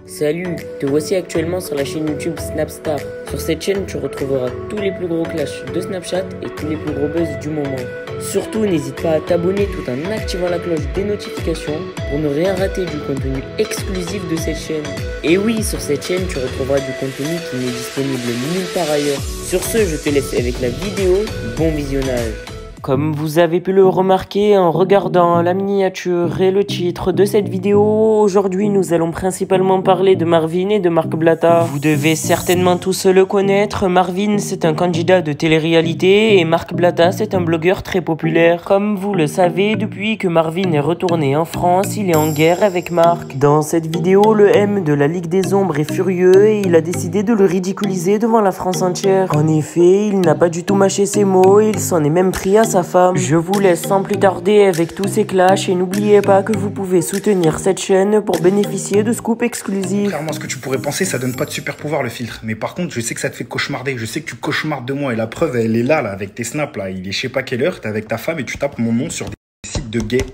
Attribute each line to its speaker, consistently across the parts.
Speaker 1: Salut, te voici actuellement sur la chaîne YouTube Snapstar. Sur cette chaîne, tu retrouveras tous les plus gros clashs de Snapchat et tous les plus gros buzz du moment. Surtout, n'hésite pas à t'abonner tout en activant la cloche des notifications pour ne rien rater du contenu exclusif de cette chaîne. Et oui, sur cette chaîne, tu retrouveras du contenu qui n'est disponible nulle part ailleurs. Sur ce, je te laisse avec la vidéo. Bon visionnage. Comme vous avez pu le remarquer en regardant la miniature et le titre de cette vidéo, aujourd'hui nous allons principalement parler de Marvin et de Marc Blatta. Vous devez certainement tous le connaître, Marvin c'est un candidat de télé-réalité et Marc Blatta c'est un blogueur très populaire. Comme vous le savez, depuis que Marvin est retourné en France, il est en guerre avec Marc. Dans cette vidéo, le M de la Ligue des Ombres est furieux et il a décidé de le ridiculiser devant la France entière. En effet, il n'a pas du tout mâché ses mots et il s'en est même pris à sa femme. Je vous laisse sans plus tarder avec tous ces clashs et n'oubliez pas que vous pouvez soutenir cette chaîne pour bénéficier de scoops exclusifs.
Speaker 2: Contrairement à ce que tu pourrais penser, ça donne pas de super pouvoir le filtre. Mais par contre, je sais que ça te fait cauchemarder. Je sais que tu cauchemardes de moi et la preuve, elle est là, avec tes snaps là. Il est je sais pas quelle heure, t'es avec ta femme et tu tapes mon nom sur des sites de gays.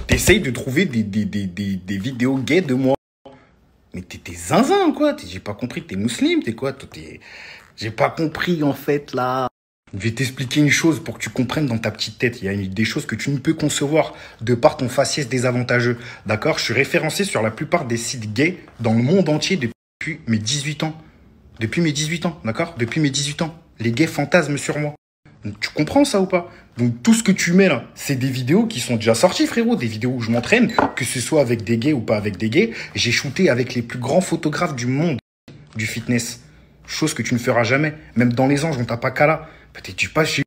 Speaker 2: T'essayes de trouver des vidéos gays de moi. Mais t'es zinzin quoi. J'ai pas compris que t'es musulman, t'es quoi? J'ai pas compris en fait là. Je vais t'expliquer une chose pour que tu comprennes dans ta petite tête. Il y a des choses que tu ne peux concevoir de par ton faciès désavantageux. D'accord? Je suis référencé sur la plupart des sites gays dans le monde entier depuis mes 18 ans. Depuis mes 18 ans, d'accord? Depuis mes 18 ans. Les gays fantasment sur moi. Donc, tu comprends ça ou pas? Donc tout ce que tu mets là, c'est des vidéos qui sont déjà sorties, frérot. Des vidéos où je m'entraîne, que ce soit avec des gays ou pas avec des gays. J'ai shooté avec les plus grands photographes du monde du fitness. Chose que tu ne feras jamais. Même dans les anges, on t'a pas qu'à là. Peut-être tu passes chez...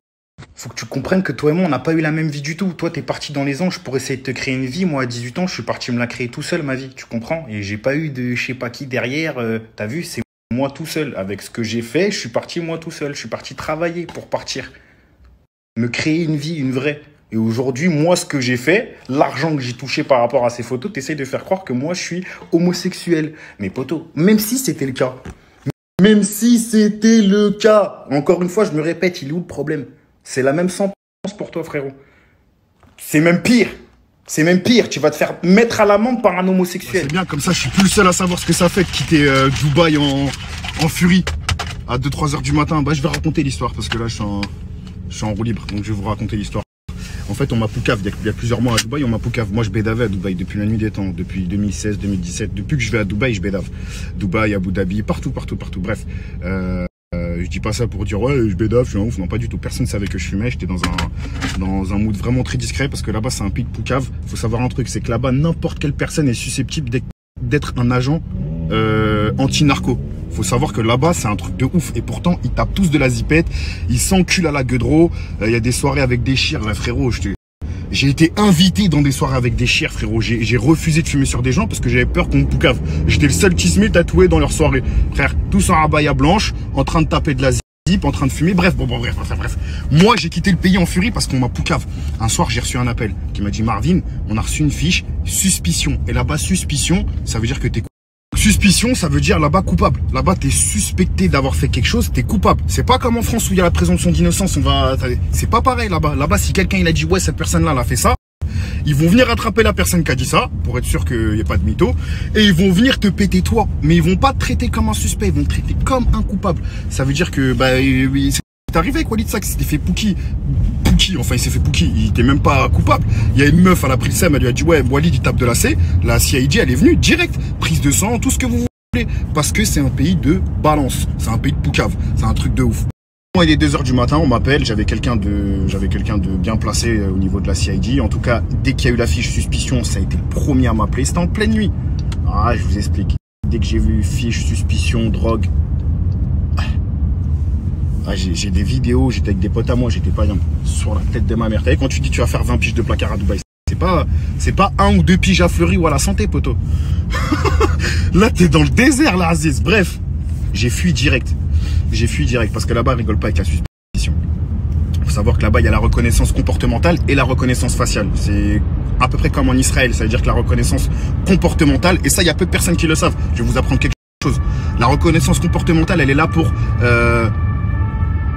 Speaker 2: Faut que tu comprennes que toi et moi, on n'a pas eu la même vie du tout. Toi, t'es parti dans les anges pour essayer de te créer une vie. Moi, à 18 ans, je suis parti me la créer tout seul, ma vie. Tu comprends? Et j'ai pas eu de je sais pas qui derrière. T'as vu, c'est moi tout seul. Avec ce que j'ai fait, je suis parti moi tout seul. Je suis parti travailler pour partir. Me créer une vie, une vraie. Et aujourd'hui, moi, ce que j'ai fait, l'argent que j'ai touché par rapport à ces photos, t'essayes de faire croire que moi, je suis homosexuel. Mais poto, même si c'était le cas... Même si c'était le cas, encore une fois, je me répète, il est où le problème? C'est la même sentence pour toi, frérot. C'est même pire. C'est même pire. Tu vas te faire mettre à l'amende par un homosexuel.
Speaker 3: C'est bien, comme ça, je suis plus le seul à savoir ce que ça fait de quitter Dubaï en furie à 2-3 heures du matin. Bah, je vais raconter l'histoire parce que là, je suis en roue libre. Donc, je vais vous raconter l'histoire. En fait, on m'a poucave. Il y a plusieurs mois à Dubaï, on m'a poucave. Moi, je bédavais à Dubaï depuis la nuit des temps, depuis 2016, 2017. Depuis que je vais à Dubaï, je bédave. Dubaï, Abu Dhabi, partout. Bref, je dis pas ça pour dire ouais, je bédave, je suis un ouf. Non, pas du tout. Personne savait que je fumais. J'étais dans un mood vraiment très discret parce que là-bas, c'est un pays de poucave. Faut savoir un truc, c'est que là-bas, n'importe quelle personne est susceptible d'être un agent anti-narco. Faut savoir que là-bas, c'est un truc de ouf. Et pourtant, ils tapent tous de la zipette. Ils s'enculent à la gueudreau. Il y a des soirées avec des chires. Ouais, frérot, j'ai été invité dans des soirées avec des chires, frérot. J'ai refusé de fumer sur des gens parce que j'avais peur qu'on me poucave. J'étais le seul tismé tatoué dans leur soirée. Frère, tous en abaya blanche, en train de taper de la zip, en train de fumer. Bref. Moi, j'ai quitté le pays en furie parce qu'on m'a poucave. Un soir, j'ai reçu un appel qui m'a dit Marvin, on a reçu une fiche suspicion. Et là-bas, suspicion, ça veut dire que t'es suspicion, ça veut dire là-bas coupable. Là-bas, t'es suspecté d'avoir fait quelque chose, t'es coupable. C'est pas comme en France où il y a la présomption d'innocence. C'est pas pareil là-bas. Là-bas, si quelqu'un il a dit ouais, cette personne-là, elle a fait ça, ils vont venir attraper la personne qui a dit ça pour être sûr qu'il n'y ait pas de mytho et ils vont venir te péter toi. Mais ils vont pas te traiter comme un suspect, ils vont te traiter comme un coupable. Ça veut dire que c'est arrivé avec Walid Saks, il s'est fait Pouki, enfin il s'est fait Pouki, il était même pas coupable. Il y a une meuf, elle a pris le seum, elle lui a dit ouais, Walid il tape de la C, la CID elle est venue direct, prise de sang, tout ce que vous voulez, parce que c'est un pays de balance, c'est un pays de poucave, c'est un truc de ouf. Moi il est 2 h du matin, on m'appelle, j'avais quelqu'un de bien placé au niveau de la CID, en tout cas dès qu'il y a eu la fiche suspicion, ça a été le premier à m'appeler, c'était en pleine nuit. Ah je vous explique, dès que j'ai vu fiche suspicion, drogue, j'ai des vidéos, j'étais avec des potes à moi, j'étais pas bien sur la tête de ma mère. Quand tu dis tu vas faire 20 piges de placard à Dubaï, c'est pas 1 ou 2 piges à Fleury ou à la santé, poteau. Là, t'es dans le désert, là, Aziz. Bref, j'ai fui direct. Parce que là-bas, on rigole pas avec la suspicion. Faut savoir que là-bas, il y a la reconnaissance comportementale et la reconnaissance faciale. C'est à peu près comme en Israël. Ça veut dire que la reconnaissance comportementale, et ça, il y a peu de personnes qui le savent. Je vais vous apprendre quelque chose. La reconnaissance comportementale, elle est là pour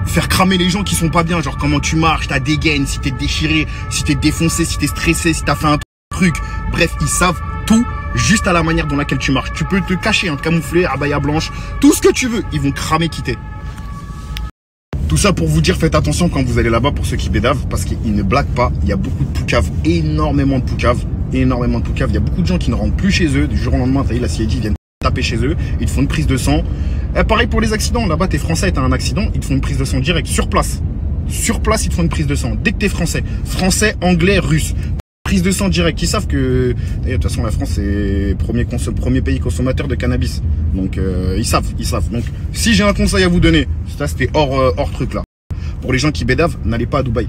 Speaker 3: faire cramer les gens qui sont pas bien, genre comment tu marches, ta dégaine, si t'es déchiré, si t'es défoncé, si t'es stressé, si t'as fait un truc. Bref, ils savent tout juste à la manière dans laquelle tu marches. Tu peux te cacher, te camoufler, abaya blanche, tout ce que tu veux. Ils vont cramer quitter. Tout ça pour vous dire, faites attention quand vous allez là-bas pour ceux qui bédavent, parce qu'ils ne blaguent pas. Il y a beaucoup de poucaves, énormément de poucaves. Il y a beaucoup de gens qui ne rentrent plus chez eux. Du jour au lendemain, la CID viennent taper chez eux. Ils te font une prise de sang. Et pareil pour les accidents. Là-bas, t'es français et t'as un accident. Ils te font une prise de sang direct, sur place. Sur place, ils te font une prise de sang. Dès que t'es français. Français, anglais, russe. Prise de sang direct. Ils savent que... De toute façon, la France, c'est le premier pays consommateur de cannabis. Donc, ils savent. Donc, si j'ai un conseil à vous donner, ça, c'était hors truc, là. Pour les gens qui bédavent, n'allez pas à Dubaï.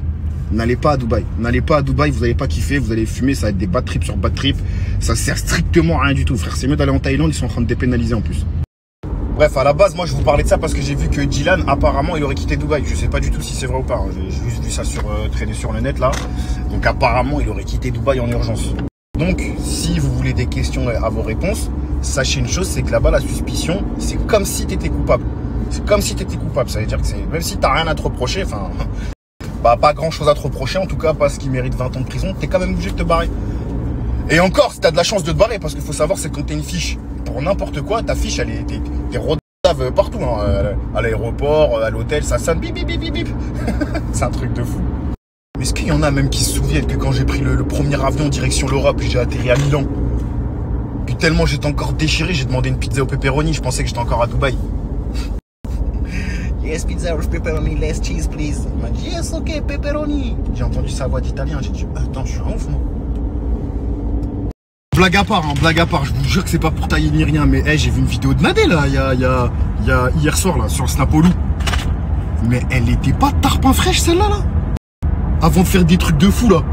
Speaker 3: N'allez pas à Dubaï. Vous n'allez pas kiffer, vous allez fumer, ça va être des bad trips sur bad trips. Ça sert strictement à rien du tout, frère. C'est mieux d'aller en Thaïlande, ils sont en train de dépénaliser en plus. Bref, à la base, moi je vous parlais de ça parce que j'ai vu que Dylan, apparemment, il aurait quitté Dubaï. Je sais pas du tout si c'est vrai ou pas. J'ai juste vu ça traîner sur le net là. Donc apparemment, il aurait quitté Dubaï en urgence. Donc, si vous voulez des questions à vos réponses, sachez une chose, c'est que là-bas, la suspicion, c'est comme si tu étais coupable. C'est comme si tu étais coupable. Ça veut dire que même si tu n'as rien à te reprocher, enfin... Bah, pas grand chose à te reprocher, en tout cas, parce qu'il mérite 20 ans de prison, t'es quand même obligé de te barrer. Et encore, si t'as de la chance de te barrer, parce qu'il faut savoir, c'est quand t'as une fiche pour n'importe quoi, ta fiche, t'es rodave partout, hein, à l'aéroport, à l'hôtel, ça sonne, bip, bip, bip, bip, bip. C'est un truc de fou. Mais est-ce qu'il y en a même qui se souviennent que quand j'ai pris le premier avion en direction l'Europe, j'ai atterri à Milan, puis tellement j'étais encore déchiré, j'ai demandé une pizza au pepperoni, je pensais que j'étais encore à Dubaï. Yes, pizza with pepperoni, less cheese, please. Il m'a dit, yes, ok, pepperoni. J'ai entendu sa voix d'italien, j'ai dit, attends, je suis un ouf, moi. Blague à part, je vous jure que c'est pas pour tailler ni rien, mais hey, j'ai vu une vidéo de Nadé, là, il y a hier soir, là, sur le Snap au loup. Mais elle était pas tarpin fraîche, celle-là, là. Avant de faire des trucs de fou, là.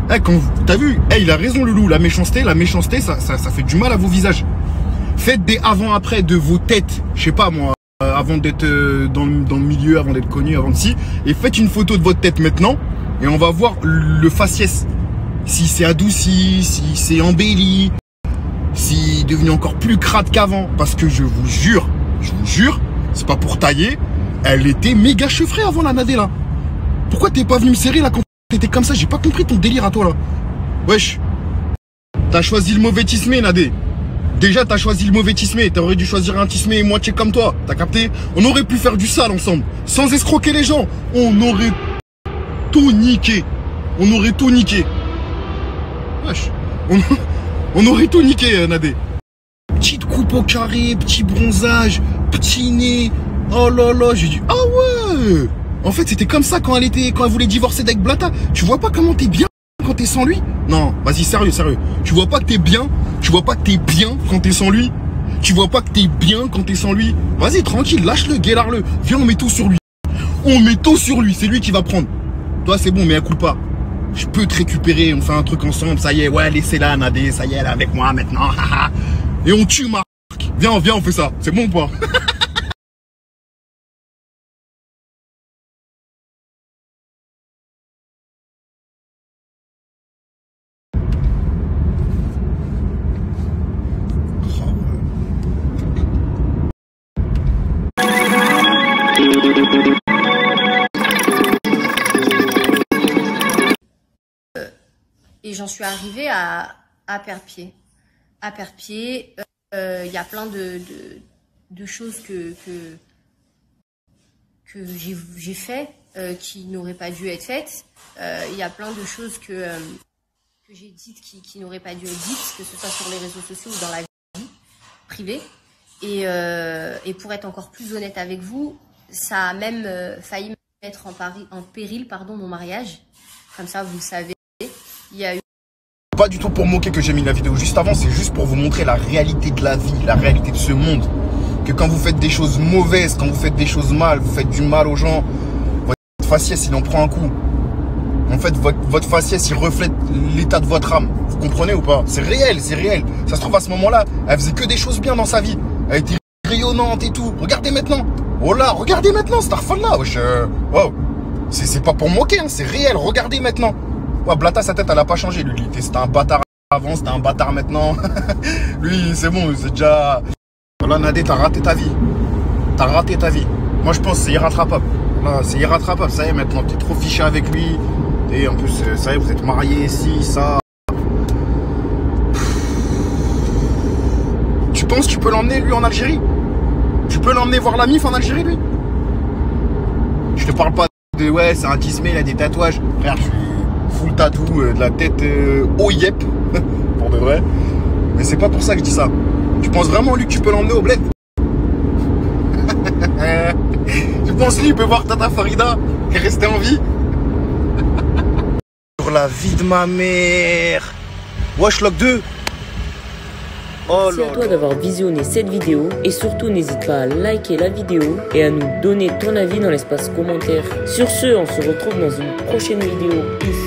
Speaker 3: Hey, t'as vu, hey, il a raison, le loup, la méchanceté, ça fait du mal à vos visages. Faites des avant-après de vos têtes, je sais pas, moi. Avant d'être dans le milieu, avant d'être connu, avant de et faites une photo de votre tête maintenant et on va voir le faciès, si c'est adouci, si c'est embelli, si devenu encore plus crade qu'avant, parce que je vous jure, c'est pas pour tailler, elle était méga chevrée avant la Nadé là. Pourquoi t'es pas venu me serrer là quand t'étais comme ça? J'ai pas compris ton délire à toi là. Wesh, t'as choisi le mauvais tismé, Nadé. Déjà, t'as choisi le mauvais tismé. T'aurais dû choisir un tismé moitié comme toi. T'as capté? On aurait pu faire du sale ensemble. Sans escroquer les gens. On aurait tout niqué. Wesh. On aurait tout niqué, Nadé. Petite coupe au carré, petit bronzage, petit nez. Oh là là, j'ai dit, ah ouais. En fait, c'était comme ça quand elle voulait divorcer d'avec Blata. Tu vois pas comment t'es bien quand t'es sans lui? Non, vas-y, sérieux. Tu vois pas que t'es bien? Tu vois pas que t'es bien quand t'es sans lui? Tu vois pas que t'es bien quand t'es sans lui? Vas-y, tranquille, lâche-le, guélard-le. Viens, on met tout sur lui. C'est lui qui va prendre. Toi, c'est bon, mais elle coule pas. Je peux te récupérer, on fait un truc ensemble, ça y est, ouais, laissez-la, Nadé, ça y est, elle est avec moi maintenant. Et on tue Marc. Viens, on fait ça. C'est bon ou pas?
Speaker 4: Et j'en suis arrivée à perdre pied. Il y a plein de choses que j'ai fait qui n'auraient pas dû être faites. Il y a plein de choses que j'ai dites qui n'auraient pas dû être dites, que ce soit sur les réseaux sociaux ou dans la vie privée. Et pour être encore plus honnête avec vous, ça a même failli mettre en péril mon mariage. Comme ça, vous le savez. Il y a eu...
Speaker 3: Pas du tout pour moquer que j'ai mis la vidéo juste avant, c'est juste pour vous montrer la réalité de la vie, la réalité de ce monde. Que quand vous faites des choses mauvaises, quand vous faites des choses mal, vous faites du mal aux gens, votre faciès, il en prend un coup. En fait, votre faciès, il reflète l'état de votre âme. Vous comprenez ou pas? C'est réel, c'est réel. Ça se trouve, à ce moment-là, elle faisait que des choses bien dans sa vie. Elle était rayonnante et tout. Regardez maintenant. Oh là, regardez maintenant, cette là. Wow. C'est pas pour moquer, hein, c'est réel. Regardez maintenant. Ouais, Blata, sa tête, elle a pas changé. Lui, c'était un bâtard avant, c'était un bâtard maintenant. Lui, c'est bon, c'est déjà... Voilà, Nadé, t'as raté ta vie. Moi, je pense que c'est irrattrapable. Voilà, c'est irrattrapable. Ça y est, maintenant, t'es trop fiché avec lui. Et en plus, ça y est, vous êtes mariés, si, ça. Tu penses que tu peux l'emmener, lui, en Algérie? Tu peux l'emmener voir la MIF en Algérie, lui? Je te parle pas de, ouais, c'est un tismé, il a des tatouages. Frère, je suis full tatou, de la tête au yep, pour de vrai. Mais c'est pas pour ça que je dis ça. Tu penses vraiment, lui, que tu peux l'emmener au bled? Tu penses, lui, il peut voir Tata Farida et rester en vie? Sur la vie de ma mère. Watchlock 2. Oh
Speaker 1: Merci à toi d'avoir visionné cette vidéo et surtout n'hésite pas à liker la vidéo et à nous donner ton avis dans l'espace commentaire. Sur ce, on se retrouve dans une prochaine vidéo. Peace.